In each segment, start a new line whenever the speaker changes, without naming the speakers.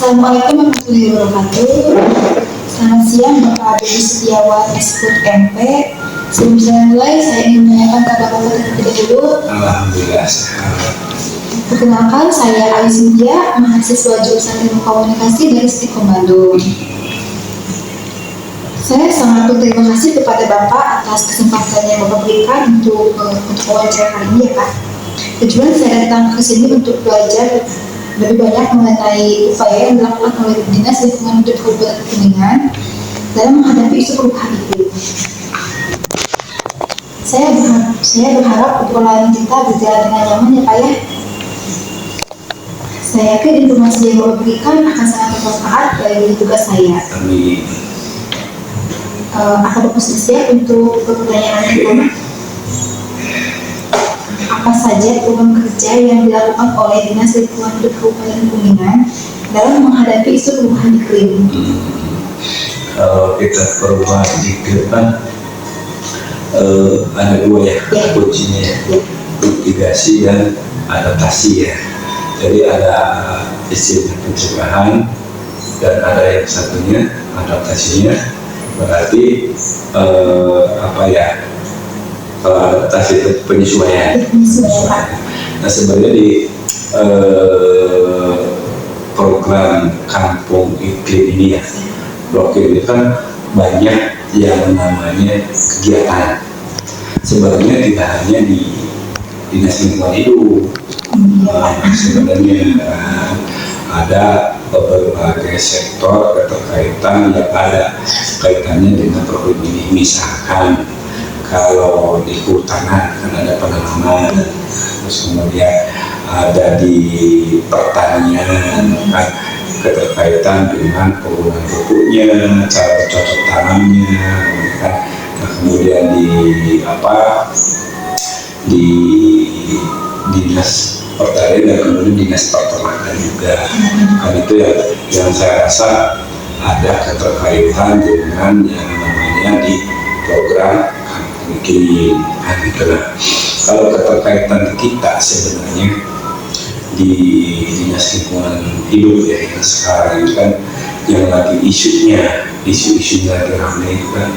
Assalamualaikum warahmatullahi wabarakatuh. Selamat siang Bapak Dodi Setiawan Eskut MP. Sebelum saya mulai, saya ingin menanyakan kabar Bapak terlebih dahulu.
Alhamdulillah.
Perkenalkan, saya Ali Sintia, mahasiswa jurusan Ilmu Komunikasi dari Stikom Bandung. Saya sangat berterima kasih kepada Bapak atas kesempatan yang Bapak berikan untuk wawancara kali ini ya Pak. Tujuan saya datang ke sini untuk belajar lebih banyak mengenai upaya yang dilakukan oleh Dinas Lingkungan Hidup Kabupaten Kuningan dalam menghadapi isu perubahan iklim. Saya berharap obrolan kita berjalan dengan nyaman ya Pak ya. Saya yakin informasi yang Bapak berikan akan sangat bermanfaat bagi tugas saya.
Amin.
Akan Bapak siap untuk pertanyaan pertama? Apa saja program kerja yang dilakukan oleh Dinas Lingkungan Hidup Kabupaten Kuningan dalam menghadapi isu perubahan iklim?
Kalau kita perubahan iklim kan ada dua ya, kuncinya ya, mitigasi dan adaptasi ya. Jadi ada istilah pencegahan dan ada yang satunya adaptasinya. Berarti kalau adaptasi itu penyesuaian. Nah sebenarnya di program kampung iklim ini ya, blokir itu kan banyak yang namanya kegiatan. Sebenarnya tidak hanya di Dinas Lingkungan Hidup, sebenarnya ada berbagai sektor keterkaitan yang ada kaitannya dengan program ini. Misalkan kalau di kehutanan kan ada penanaman, terus kemudian ada di pertanian kan keterkaitan dengan penggunaan pupuknya, cara bercocok tanamnya kan. Nah, kemudian di dinas pertanian dan kemudian dinas peternakan juga kan, itu yang saya rasa ada keterkaitan dengan yang namanya di program iklim kan gitu lah. Kalau keterkaitan kita sebenarnya di Dinas Lingkungan Hidup ya yang sekarang itu kan yang lagi isu-isunya lagi ramai itu kan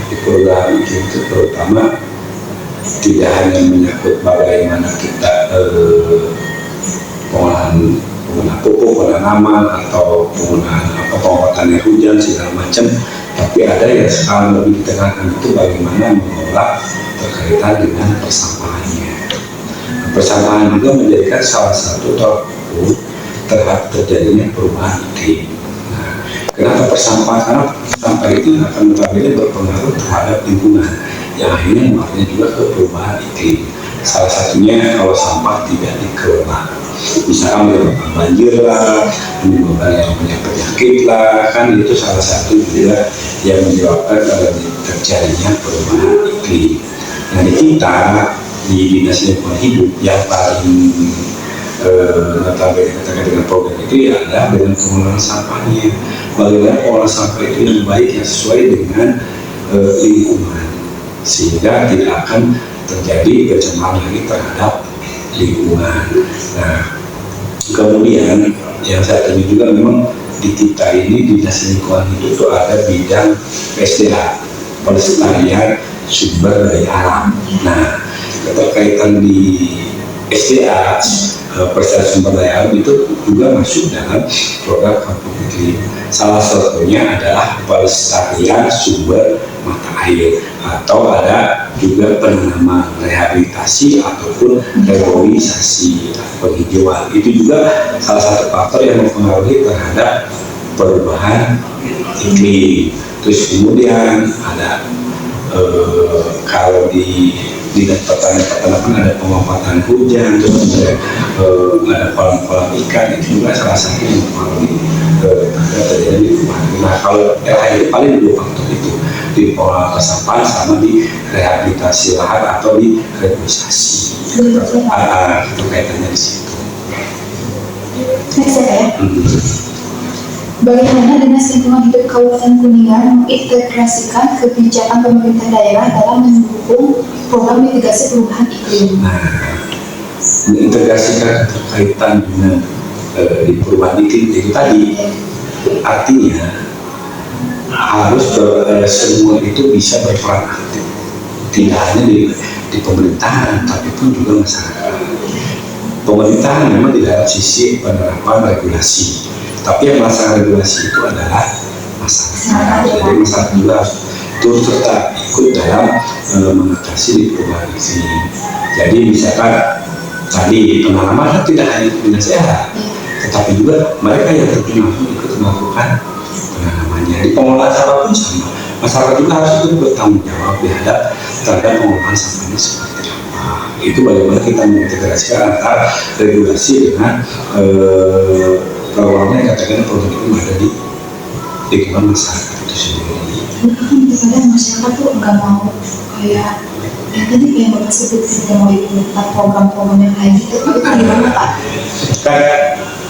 di program iklim itu terutama tidak hanya menyangkut bagaimana kita penggunaan pupuk, penanaman atau penggunaan penguatan air hujan segala macam, tapi ada yang sekarang lebih ditekankan itu bagaimana mengelola terkaitan dengan persampahannya. Persampahan juga menjadikan salah satu tolak ukur terhadap terjadinya perubahan iklim. Nah, kenapa persampahan? Karena sampah itu akan notabene berpengaruh terhadap lingkungan, yang akhirnya mengaruhnya juga ke perubahan iklim. Salah satunya kalau sampah tidak dikelola, misalkan menyebabkan banjir lah, menyebabkan yang punya penyakit lah, kan itu salah satu juga yang menyebabkan terjadinya perubahan iklim. Nah di kita di Dinas Lingkungan Hidup yang paling notabene terkait dengan program itu ya adalah dengan pengelolaan sampahnya. Bagaimana pengelolaan sampah itu yang baik yang sesuai dengan lingkungan, sehingga tidak akan terjadi pencemaran lagi terhadap lingkungan. Nah, kemudian yang saat ini juga memang di kita ini di Dinas Lingkungan Hidup itu ada bidang PSDA, pelestarian sumber daya alam. Nah, keterkaitan di SDA, pelestarian sumber daya alam itu juga masuk dalam program kampung iklim. Salah satunya adalah pelestarian sumber mata air, atau ada juga penanaman, rehabilitasi ataupun reboisasi, penghijauan. Itu juga salah satu faktor yang mempengaruhi terhadap perubahan iklim. Terus kemudian ada kalau di dinas peternakan ada pemanfaatan hujan, terus kemudian ada kolam-kolam ikan, itu juga salah satu yang mempengaruhi terjadi perubahan. Nah kalau terakhir paling dua faktor itu, di pengelolaan sampah sama di rehabilitasi lahan atau di reboisasi. Itu kaitannya di situ.
Next ya. Bagaimana Dinas Lingkungan Hidup Kabupaten Kuningan mengintegrasikan kebijakan pemerintah daerah dalam mendukung program mitigasi perubahan iklim?
Nah, mengintegrasikan keterkaitan dengan di perubahan iklim itu tadi. Artinya harus semua itu bisa berperan aktif, tidak hanya di pemerintahan tapi pun juga masyarakat. Pemerintahan memang di dalam sisi penerapan regulasi, tapi yang melaksanakan regulasi itu adalah masyarakat. Jadi masyarakat juga harus turut serta ikut dalam mengatasi di perubahan iklim. Jadi misalkan tadi pengalaman tidak hanya dinas sehat, tetapi juga mereka yang terjun langsung ikut melakukan penanamannya. Di pengolahan sampah pun sama, masyarakat juga harus ikut bertanggung jawab terhadap pengolahan sampahnya seperti apa. Itu bagaimana kita mengintegrasikan antara regulasi dengan programnya yang katakan program itu ada di lingkungan masyarakat itu sendiri.
Kadang masyarakat tuh nggak mau kayak ya tadi kayak Bapak sebut tidak mau ikut program-program yang kayak gitu, itu gimana Pak?
Kan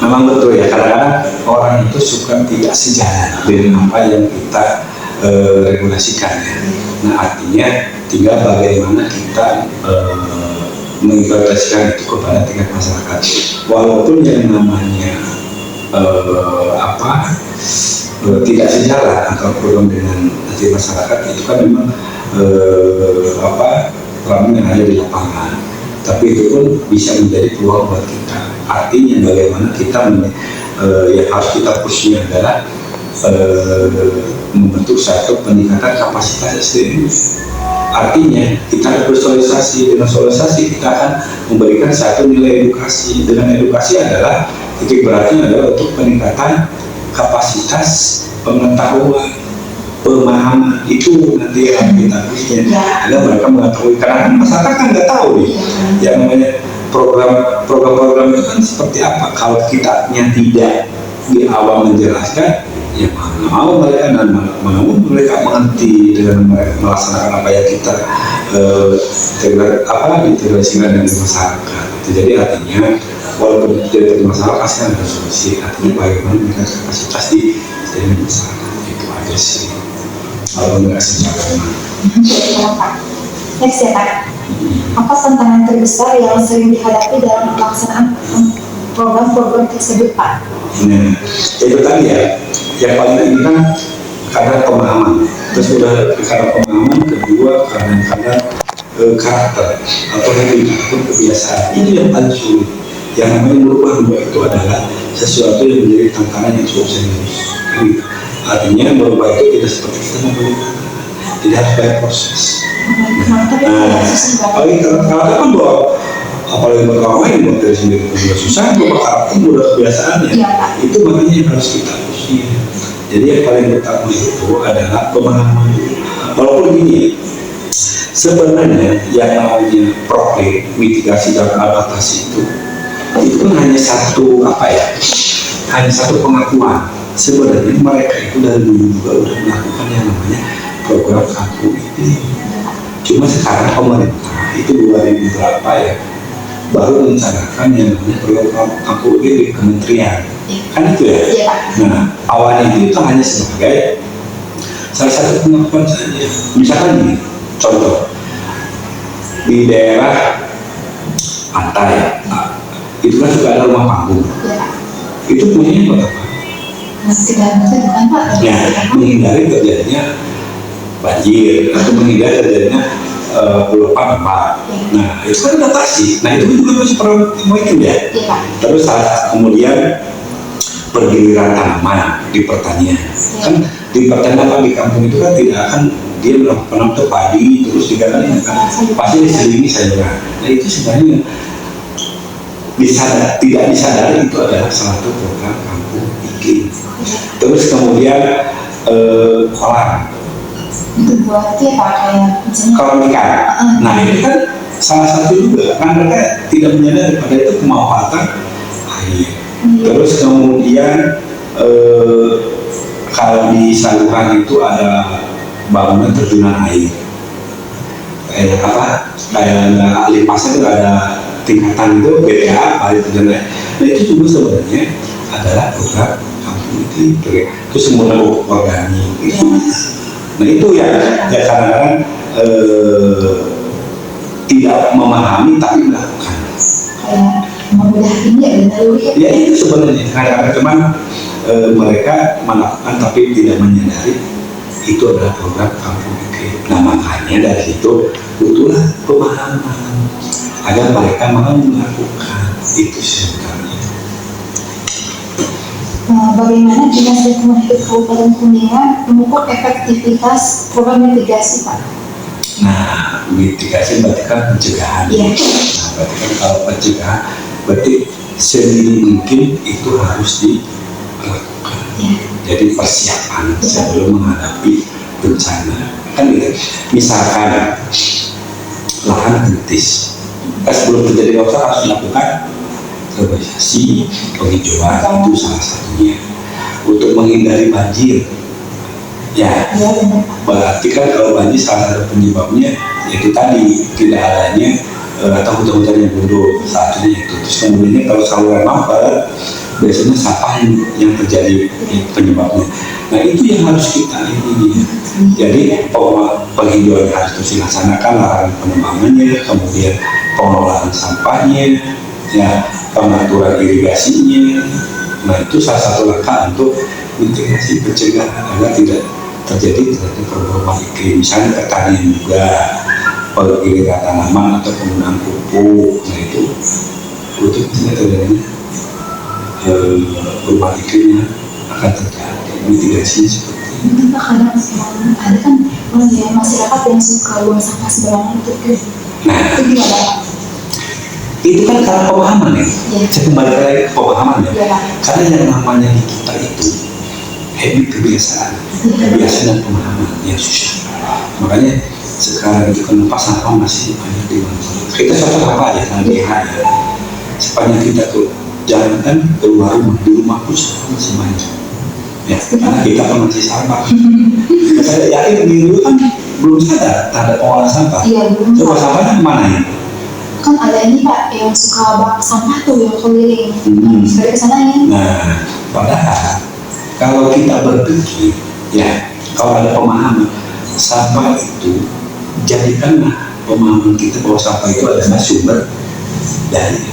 memang betul ya, kadang-kadang orang itu suka tidak sejalan dengan apa yang kita regulasikan ya. Nah artinya tinggal bagaimana kita mengimplementasikan itu kepada tingkat masyarakat. Walaupun yang namanya tidak sejalan antara program dengan nanti masyarakat itu kan memang problem yang ada di lapangan, tapi itu pun bisa menjadi peluang buat kita. Artinya bagaimana kita yang harus kita pushnya adalah membentuk satu peningkatan kapasitas SDM. Artinya kita ada bersosialisasi, dengan sosialisasi kita akan memberikan satu nilai edukasi. Dengan edukasi adalah titik beratnya adalah untuk peningkatan kapasitas pengetahuan, pemahaman. Itu nanti yang kita pushnya agar mereka mengetahui, karena masyarakat kan nggak tahu nih yang namanya program-program itu kan seperti apa. Kalau kitanya tidak di awal menjelaskan, ya mau mereka dan mau mereka mengerti dengan melaksanakan apa yang kita integrasikan dengan masyarakat. Jadi artinya walaupun tidak ada masalah pasti ada solusi. Artinya bagaimana meningkatkan kapasitas di masyarakat, itu aja sih. Kalau nggak sejalan.
Next ya Pak. Apa tantangan terbesar yang sering dihadapi dalam pelaksanaan program-program tersebut Pak?
Nah, itu tadi ya. Yang paling ini kan karena pemahaman. Terus sudah karena pemahaman, kedua karena karakter atau kebiasaan. Itu yang paling sulit. Yang namanya merubah itu adalah sesuatu yang menjadi tantangan yang cukup serius. Artinya merubah itu tidak seperti kita memberikan, tidak harus banyak proses. Kalau kan bahwa apalagi buat orang lain, buat diri sendiri juga susah, buat karakter udah kebiasaannya. Itu makanya yang harus kita usia. Jadi yang paling utama itu adalah pemahaman. Walaupun gini, sebenarnya yang namanya problem mitigasi dan adaptasi itu hanya satu hanya satu pengakuan. Sebenarnya mereka itu dari dulu juga udah melakukan yang namanya program kampung ini. Cuma sekarang pemerintah itu 2000 berapa ya baru merencanakan yang namanya program kampung ini di kementerian. Kan itu ya. Nah awalnya itu hanya sebagai salah satu pengakuan saja. Misalkan ini contoh di daerah pantai, itu kan juga ada rumah panggung. Itu punya berapa? Menghindari terjadinya banjir atau menghindari terjadinya peluapan lembah. Nah itu kan adaptasi. Nah itu juga masih perlu mungkin ya. Terus kemudian pergiliran tanaman di pertanian. Kan di pertanian di kampung itu kan tidak akan dia menanam padi terus diganti kan pasti diselingi sayuran. Nah itu sebenarnya tidak disadari itu adalah salah satu program kampung iklim. Terus kemudian kolam
itu buat ya Pak kayak
kolam ikan. Nah ini kan salah satu juga kan mereka tidak menyadari pada itu pemanfaatan air. Terus kemudian kalau di saluran itu ada bangunan terjunan air kayak limpasnya itu ada tingkatan itu BPA air terjun air. Nah itu juga sebenarnya adalah program kampung itu terus semua organik itu. Nah itu ya kadang-kadang tidak memahami tapi melakukan.
Emang udah ini ya naluri ya.
Ya itu sebenarnya kadang-kadang cuman mereka melakukan tapi tidak menyadari itu adalah program kampung iklim. Nah makanya dari situ butuhlah pemahaman agar mereka mau melakukan itu sebenarnya.
Bagaimana Dinas Lingkungan Hidup Kabupaten Kuningan mengukur efektivitas program mitigasi, Pak?
Nah, mitigasi berarti kan pencegahan.
Iya.
Nah, berarti kan kalau pencegahan berarti sedini mungkin itu harus dilakukan.
Iya.
Jadi persiapan sebelum menghadapi bencana. Kan gitu. Misalkan lahan kritis, sebelum terjadi longsor harus dilakukan reboisasi, penghijauan, itu salah satunya. Untuk menghindari banjir, ya, berarti kan kalau banjir salah satu penyebabnya yaitu tadi tidak adanya atau hutan-hutan yang bodoh, satunya itu. Terus kemudian kalau saluran mampet, biasanya sampah yang terjadi penyebabnya. Nah itu yang harus kita ini. Jadi penghijauan harus terus dilaksanakan, larangan penebangannya, kemudian pengelolaan sampahnya, ya, pengaturan irigasinya. Nah itu salah satu langkah untuk mitigasi pencegahan agar tidak terjadi perubahan iklim. Misalnya pertanian juga, pengiriman tanaman atau penggunaan pupuk. Nah itu untuk tidak terjadi perubahan iklimnya akan terjadi. Mitigasinya seperti
Mungkin Pak kadang ada kan ya, masyarakat yang suka buang sampah sembarangan itu.
Nah,
Itu gimana Pak?
itu kan karena pemahaman ya.
Iya.
Saya kembali lagi ke pemahaman ya.
Iya, Pak.
Karena yang namanya di kita itu habit, kebiasaan dan pemahaman yang susah. Makanya sekarang itu kenapa sampah masih banyak di mana-mana. Kita contoh apa aja tadi ya. Sepanjang kita tuh jalan kan keluar rumah, di rumah pun sampah masih banyak. Ya, karena kita pengasih sampah. Saya yakin dulu kan belum sadar terhadap pengolahan sampah.
Iya, belum.
Coba sampahnya kemana ya?
Kan ada ini Pak yang suka bak sampah tuh yang keliling. Dari kesana ya.
Nah, padahal kalau kita berpikir, ya, kalau ada pemahaman sampah itu, jadikanlah pemahaman kita bahwa sampah itu adalah sumber daya.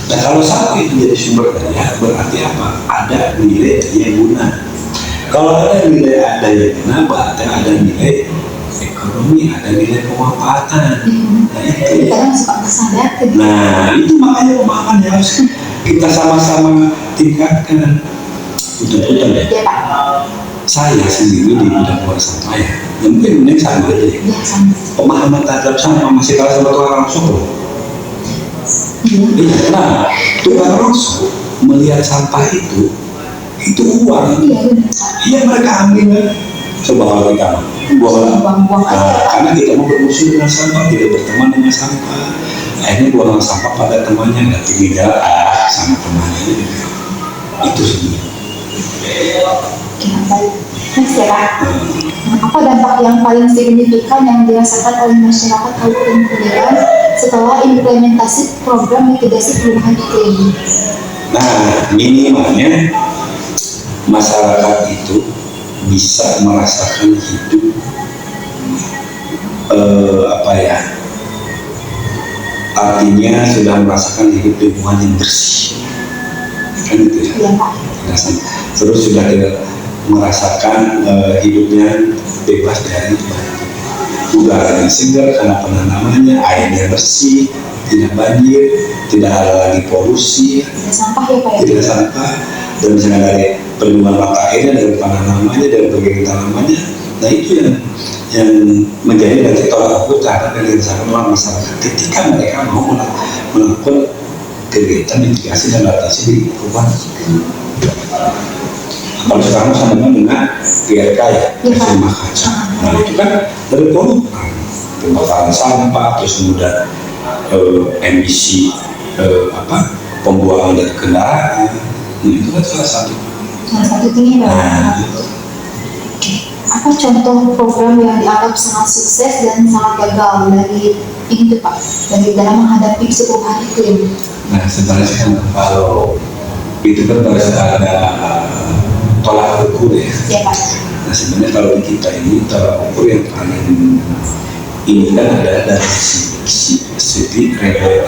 Nah kalau sampah itu jadi sumber daya, berarti apa? Ada nilai daya guna. Kalau ada nilai daya guna, berarti ada nilai ekonomi, ada nilai pemanfaatan. Nah itu.
Kita kan suka sadar.
Nah itu makanya pemahaman yang harus kita sama-sama tingkatkan. Betul-betul ya.
Iya Pak.
Saya sendiri di bidang buang sampah ya, mungkin ini sama aja ya.
Iya sama.
Pemahaman terhadap sampah masih kalah sama tukang rongsok.
Iya.
Nah, tukang rongsok melihat sampah itu uang.
Iya benar.
Iya mereka ambil. Coba kalau kita
buang aja.
karena kita mau bermusuh dengan sampah, tidak berteman dengan sampah. Akhirnya buang sampah pada temannya, nggak tinggal sama temannya. Itu sendiri.
Oke, baik. Next ya Pak. Apa dampak yang paling signifikan yang dirasakan oleh masyarakat Kabupaten Kuningan setelah implementasi program mitigasi perubahan iklim?
Nah, minimalnya masyarakat itu bisa merasakan hidup artinya sudah merasakan hidup lingkungan yang bersih, kan itu ya.
Iya Pak.
Terus sudah tidak merasakan hidupnya bebas dari udara yang segar karena penanamannya, airnya bersih, tidak banjir, tidak ada lagi polusi,
Tidak sampah ya Pak ya?
tidak sampah, dan misalnya dari perlindungan mata airnya, dari penanamannya, dari bagian tanamannya. Nah itu yang menjadi dari tolak ukur terhadap yang dirasakan oleh masyarakat ketika mereka mau melakukan kegiatan mitigasi dan adaptasi di perubahan. Kalau sekarang sama dengan GRK ya, rumah kaca. Nah itu kan dari polutan, pembakaran sampah, terus kemudian emisi pembuangan dari kendaraan. Nah, itu kan salah satu.
Salah satu ini Pak. Oke. Apa contoh program yang dianggap sangat sukses dan sangat gagal dari ini tuh Pak, dari dalam menghadapi perubahan iklim?
Nah sebenarnya kan kalau itu kan harus ada tolak ukur ya.
Ya Pak.
Nah sebenarnya kalau di kita ini tolak ukur yang paling ini kan ada dari sisi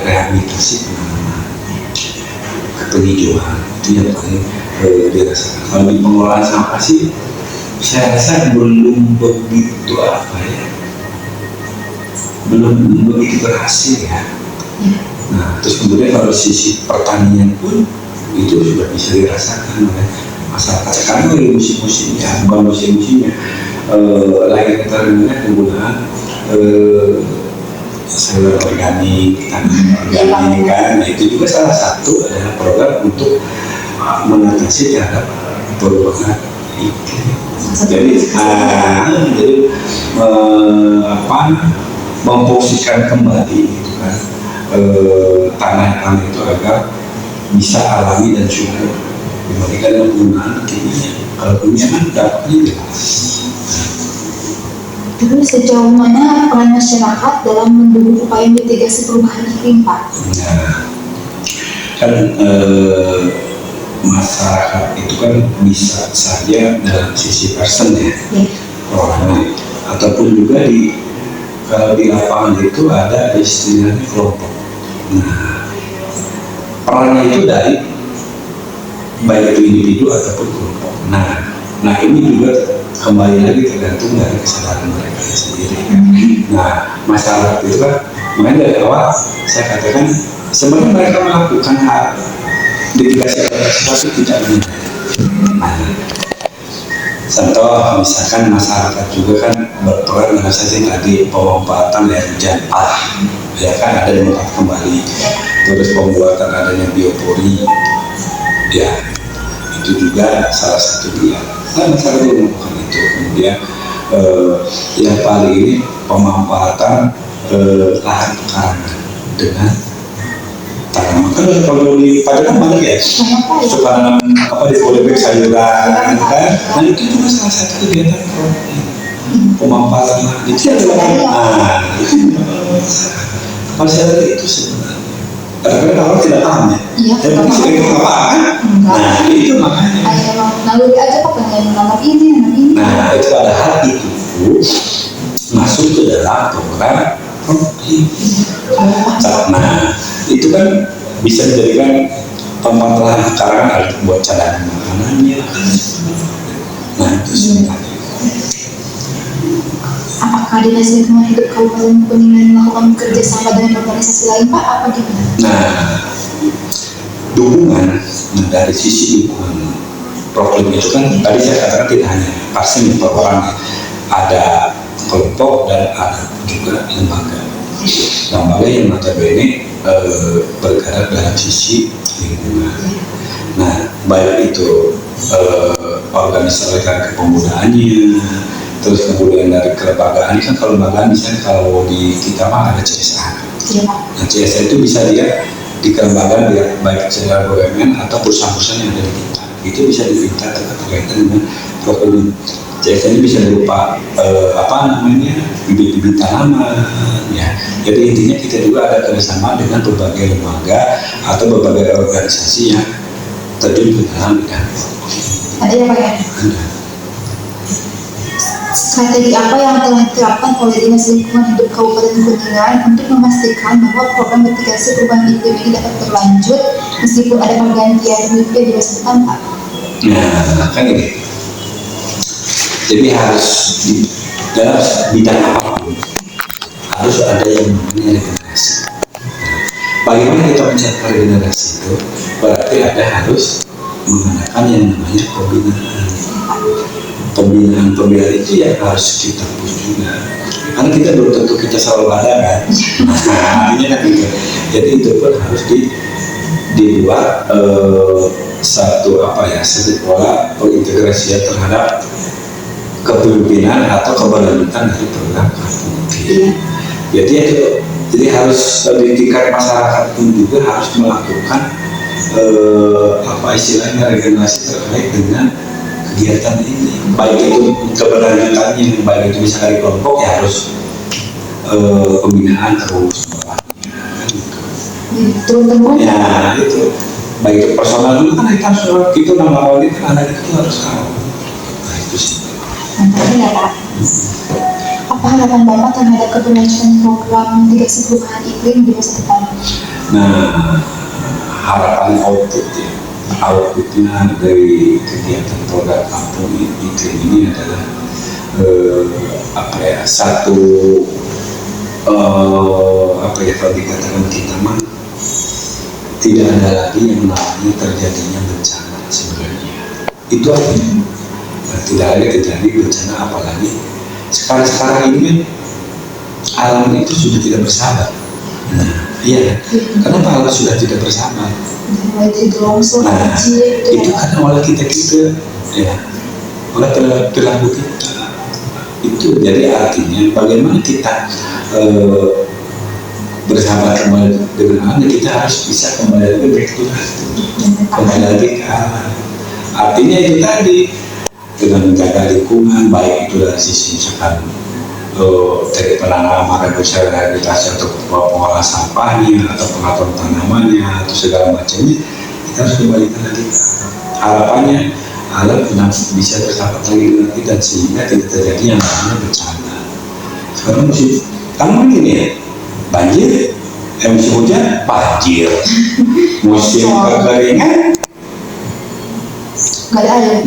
rehabilitasi penanaman. penghijauan itu yang paling dirasakan. Kalau di pengelolaan sampah sih saya rasa belum begitu belum begitu berhasil ya. Nah, terus kemudian kalau sisi pertanian pun itu sudah bisa dirasakan oleh masyarakat sekarang dari musim-musimnya, bukan musim-musimnya, lagi terkenalnya penggunaan sayur organik, tanaman organik kan. Nah, itu juga salah satu adalah program untuk mengatasi terhadap perubahan iklim. Jadi memposisikan kembali gitu kan, tanah itu agar bisa alami dan subur dibandingkan dengan penggunaan kimia. Kalau kimia kan dampaknya jelas.
Terus sejauh mana peran masyarakat dalam mendukung upaya mitigasi perubahan iklim, Pak?
Nah, kan masyarakat itu kan bisa saja dalam sisi person ya, orangnya, ataupun juga kalau di lapangan itu ada istilahnya kelompok. Nah, perannya itu dari baik itu individu ataupun kelompok. Nah ini juga kembali lagi tergantung dari kesadaran mereka sendiri. Nah, masyarakat itu kan, makanya dari awal saya katakan sebenarnya mereka melakukan hal mitigasi sesuatu tidak benar. Nah, contoh misalkan masyarakat juga kan berperan dengan saja tadi pemanfaatan air hujan ya kan ada yang kembali, terus pembuatan adanya biopori ya itu juga salah satu dia. Nah, masyarakat juga melakukan itu. Kemudian yang paling ini pemanfaatan lahan pekarangan dengan tanaman. Kan kalau di Padang banyak ya, suka nanam di polybag sayuran kan. Nah itu juga salah satu kegiatan pemanfaatan lahan itu. Nah itu masyarakat itu sebenarnya. Kadang-kadang orang tidak paham ya. Tapi sering apa kan? Nah itu makanya.
Naluri aja kok pengen nanam ini.
Nah itu ada hal itu masuk ke dalam program. Nah itu kan bisa dijadikan tempat lahan pekarangan buat cadangan makanannya. Nah itu sebenarnya.
Apakah Dinas Lingkungan Hidup Kabupaten Kuningan melakukan kerjasama dengan organisasi lain, Pak? Apa gimana?
Nah, dukungan dari sisi dukungan program itu kan tadi saya katakan tidak hanya pasien per orang, ada kelompok dan ada juga lembaga yang notabene bergerak dalam sisi lingkungan. Nah, baik itu organisasi kepemudaannya, terus kemudian dari kelembagaan kan, kalau lembagaan misalnya kalau di kita mah ada CSA. Nah, CSA itu bisa dia di kelembagaan dia baik secara BUMN atau perusahaan-perusahaan yang ada di kita. Itu bisa diminta terkait dengan program. CSA ini bisa berupa bibit-bibit tanaman ya. Jadi intinya kita juga ada kerjasama dengan berbagai lembaga atau berbagai organisasi yang terjun ke dalam bidang.
Ada ya Pak ya?
Ada.
Strategi apa yang telah diterapkan oleh Dinas Lingkungan Hidup Kabupaten Kuningan untuk memastikan bahwa program mitigasi perubahan iklim ini dapat berlanjut meskipun ada pergantian pemimpin di masa depan, Pak?
Nah, kan ini. Jadi harus dalam bidang apapun harus ada yang namanya regenerasi. Bagaimana kita mencapai regenerasi itu? Berarti ada harus menggunakan yang namanya pembinaan itu yang harus kita push juga. Karena kita belum tentu kita selalu ada kan. Artinya kan gitu. Jadi itu pun harus dibuat satu pola pengintegrasian terhadap kepemimpinan atau keberlanjutan dari program kampung. Jadi harus di tingkat masyarakat pun juga harus melakukan istilahnya regenerasi terkait dengan kegiatan ini, baik itu keberlanjutannya, baik itu misalnya di kelompok ya harus pembinaan terus ya itu, baik itu personal dulu kan kita harus itu nama awal itu anak itu harus tahu. Nah itu sih.
Mantap ya Pak. Apa harapan Bapak terhadap keberlanjutan program mitigasi perubahan iklim di masa depan?
Nah, harapan outputnya dari kegiatan program kampung iklim ini adalah satu kalau dikatakan kita mah tidak ada lagi yang namanya terjadinya bencana sebenarnya. Itu artinya tidak ada terjadi bencana, apalagi sekarang ini kan alam itu sudah tidak bersahabat. Nah, iya, kenapa alam sudah tidak bersahabat? Nah, itu karena oleh kita ya, oleh perilaku kita itu. Jadi artinya bagaimana kita bersahabat kembali dengan alam, kita harus bisa kembali lagi ke kembali lagi ke alam. Artinya itu tadi, dengan menjaga lingkungan, baik itu dari sisi misalkan dari penanaman, rehabilitasi atau pengolah sampahnya atau pengaturan tanamannya atau segala macamnya, kita harus kembalikan lagi. Harapannya alam bisa bersahabat lagi dengan kita sehingga tidak terjadi yang namanya bencana. Sekarang musim ini ya, banjir, musim hujan banjir, musim kekeringan nggak ada air.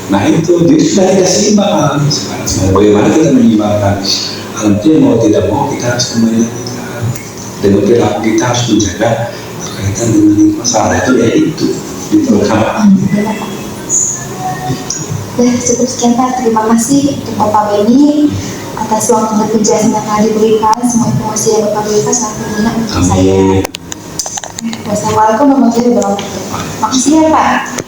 Nah itu jadi sudah tidak seimbang alam sekarang. Bagaimana kita menyeimbangkan alam itu, mau tidak mau kita harus kembali lagi ke alam. Dengan perilaku kita harus menjaga berkaitan dengan masalah itu, yaitu itu kan.
Cukup sekian Pak, terima kasih untuk Bapak Benny atas waktu dan penjelasan yang telah diberikan. Semua informasi yang Bapak berikan sangat berguna untuk saya. Wassalamualaikum warahmatullahi wabarakatuh. Makasih ya Pak.